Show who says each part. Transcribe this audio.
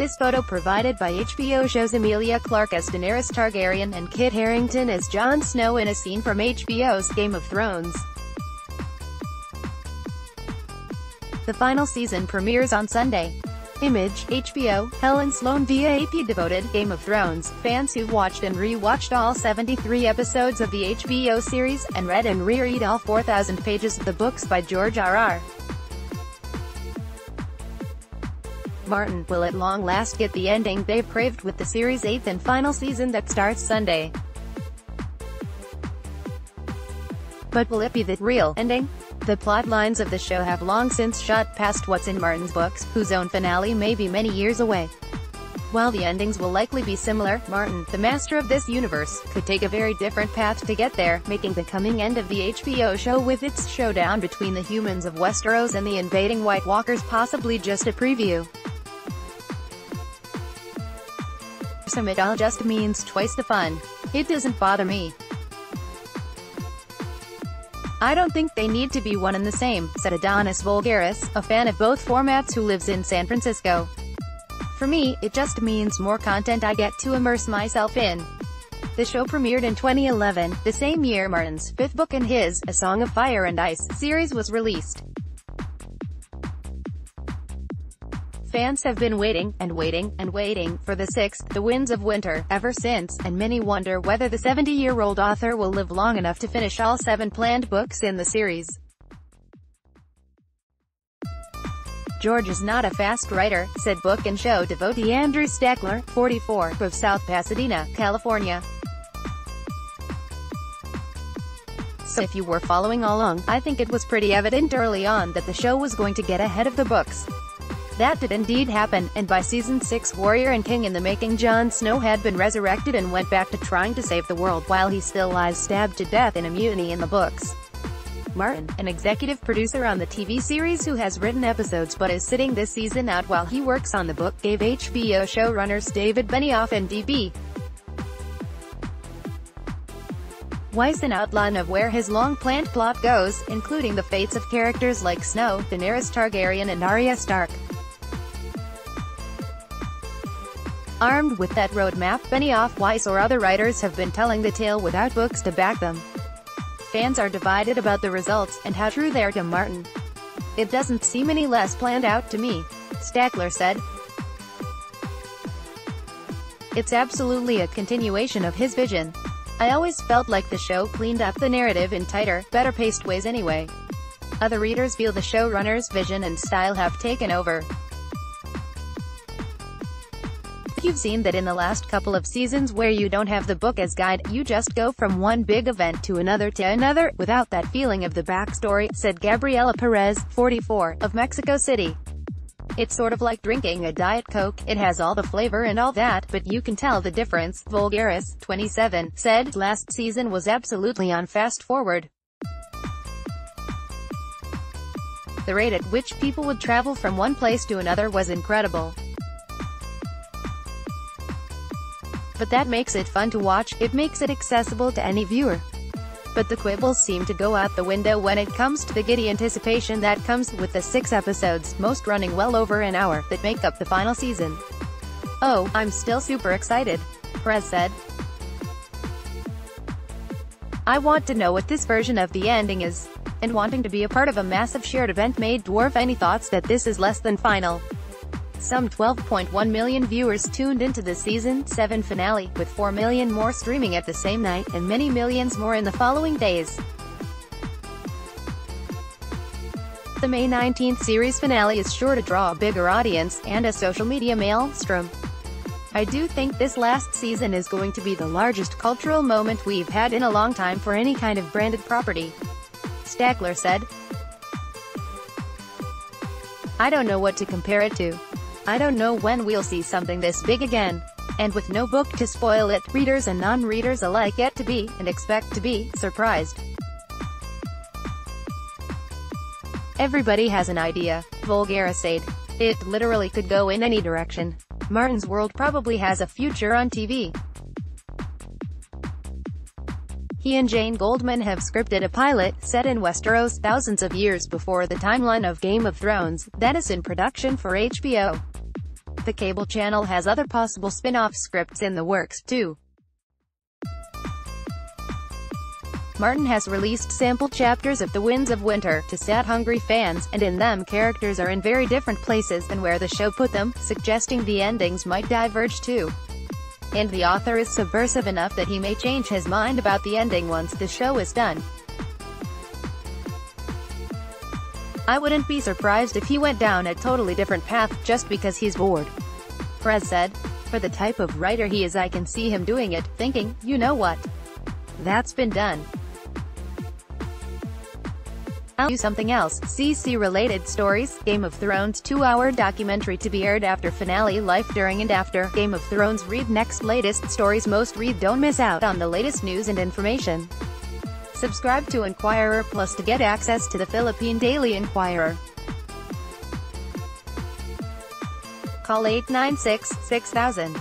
Speaker 1: This photo provided by HBO shows Emilia Clarke as Daenerys Targaryen and Kit Harington as Jon Snow in a scene from HBO's Game of Thrones. The final season premieres on Sunday. Image, HBO, Helen Sloan via AP. Devoted Game of Thrones fans who've watched and re-watched all 73 episodes of the HBO series, and read and reread all 4,000 pages of the books by George R.R. Martin will at long last get the ending they've craved with the series' 8th and final season that starts Sunday. But will it be the real ending? The plot lines of the show have long since shot past what's in Martin's books, whose own finale may be many years away. While the endings will likely be similar, Martin, the master of this universe, could take a very different path to get there, making the coming end of the HBO show with its showdown between the humans of Westeros and the invading White Walkers possibly just a preview. It all just means twice the fun. It doesn't bother me. I don't think they need to be one and the same, said Adonis Vulgaris, a fan of both formats who lives in San Francisco. For me, it just means more content I get to immerse myself in. The show premiered in 2011, the same year Martin's 5th book in his A Song of Fire and Ice series was released. Fans have been waiting, and waiting, and waiting, for the 6th, The Winds of Winter, ever since, and many wonder whether the 70-year-old author will live long enough to finish all 7 planned books in the series. George is not a fast writer, said book and show devotee Andrew Stackler, 44, of South Pasadena, California. So if you were following along, I think it was pretty evident early on that the show was going to get ahead of the books. That did indeed happen, and by season 6 warrior and king in the making Jon Snow had been resurrected and went back to trying to save the world while he still lies stabbed to death in a mutiny in the books. Martin, an executive producer on the TV series who has written episodes but is sitting this season out while he works on the book, gave HBO showrunners David Benioff and D.B. Weiss an outline of where his long-planned plot goes, including the fates of characters like Snow, Daenerys Targaryen and Arya Stark. Armed with that roadmap, Benioff, Weiss or other writers have been telling the tale without books to back them. Fans are divided about the results, and how true they are to Martin. It doesn't seem any less planned out to me, Stackler said. It's absolutely a continuation of his vision. I always felt like the show cleaned up the narrative in tighter, better-paced ways anyway. Other readers feel the showrunner's vision and style have taken over. You've seen that in the last couple of seasons where you don't have the book as guide, you just go from one big event to another, without that feeling of the backstory, said Gabriela Perez, 44, of Mexico City. It's sort of like drinking a Diet Coke, it has all the flavor and all that, but you can tell the difference, Vulgaris, 27, said. Last season was absolutely on fast forward. The rate at which people would travel from one place to another was incredible. But that makes it fun to watch, it makes it accessible to any viewer. But the quibbles seem to go out the window when it comes to the giddy anticipation that comes with the 6 episodes, most running well over an hour, that make up the final season. Oh, I'm still super excited, Perez said. I want to know what this version of the ending is. And wanting to be a part of a massive shared event may dwarf any thoughts that this is less than final. Some 12.1 million viewers tuned into the Season 7 finale, with 4 million more streaming at the same night, and many millions more in the following days. The May 19th series finale is sure to draw a bigger audience, and a social media maelstrom. I do think this last season is going to be the largest cultural moment we've had in a long time for any kind of branded property, Stackler said. I don't know what to compare it to. I don't know when we'll see something this big again. And with no book to spoil it, readers and non-readers alike get to be, and expect to be, surprised. Everybody has an idea, Vulgaris said. It literally could go in any direction. Martin's world probably has a future on TV. He and Jane Goldman have scripted a pilot, set in Westeros thousands of years before the timeline of Game of Thrones, that is in production for HBO. The cable channel has other possible spin-off scripts in the works, too. Martin has released sample chapters of The Winds of Winter to sat-hungry fans, and in them characters are in very different places than where the show put them, suggesting the endings might diverge too. And the author is subversive enough that he may change his mind about the ending once the show is done. I wouldn't be surprised if he went down a totally different path, just because he's bored. Perez said. For the type of writer he is, I can see him doing it, thinking, you know what? That's been done. I'll do something else. CC-related stories, Game of Thrones 2-hour documentary to be aired after finale, life during and after Game of Thrones. Read next. Latest stories most read. Don't miss out on the latest news and information. Subscribe to Inquirer Plus to get access to the Philippine Daily Inquirer. Call 896-6000.